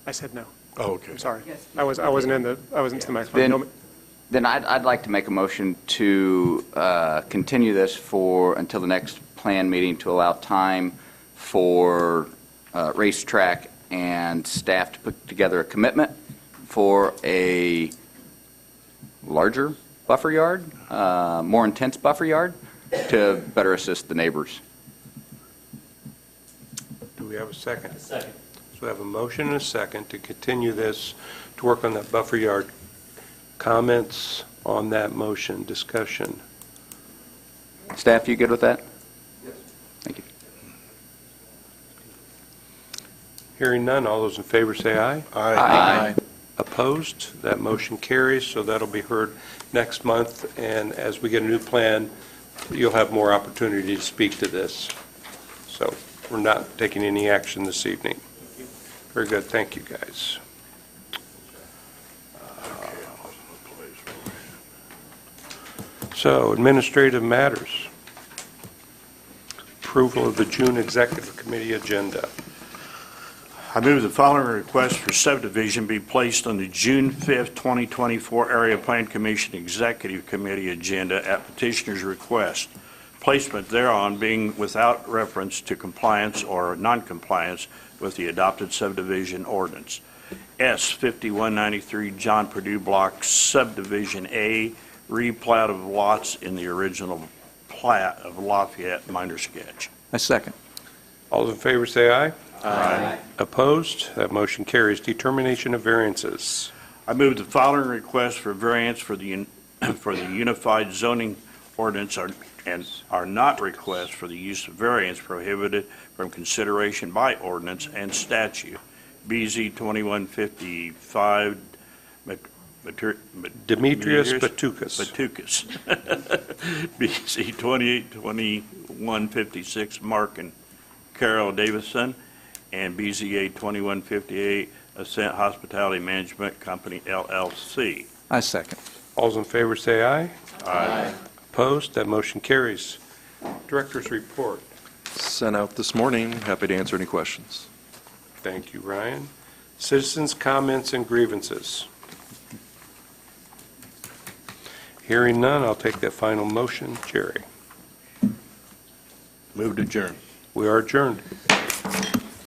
I said no. Oh, okay. I'm sorry. I wasn't to the microphone. No, Then I'd like to make a motion to continue this until the next plan meeting to allow time for racetrack and staff to put together a commitment for a larger buffer yard, more intense buffer yard, to better assist the neighbors. Do we have a second? A second. So we have a motion and a second to continue this, to work on that buffer yard. Comments on that motion, discussion? Staff, you good with that? Yes. Thank you. Hearing none, all those in favor say aye. Aye. Opposed? That motion carries, so that'll be heard next month, and as we get a new plan, you'll have more opportunity to speak to this. So we're not taking any action this evening. Very good. Thank you, guys. So, administrative matters. Approval of the June Executive Committee agenda. I move the following request for subdivision be placed on the June 5th, 2024 Area Plan Commission Executive Committee agenda at petitioner's request. Placement thereon being without reference to compliance or noncompliance with the adopted subdivision ordinance. S 5193 John Purdue Block Subdivision A, replat of lots in the original plat of Lafayette minor sketch. A second. All those in favor say aye. Aye. Opposed? That motion carries. Determination of variances. I move the following request for variance for the unified zoning ordinance and are not requests for the use of variance prohibited from consideration by ordinance and statute. BZ 2155 Demetrius Batukas. BC 282156 Mark and Carol Davison, and BZA 2158 Ascent Hospitality Management Company, LLC. I second. All those in favor say aye. Aye. Opposed? That motion carries. Director's report. Sent out this morning. Happy to answer any questions. Thank you, Ryan. Citizens' comments and grievances. Hearing none, I'll take that final motion. Jerry. Move to adjourn. We are adjourned.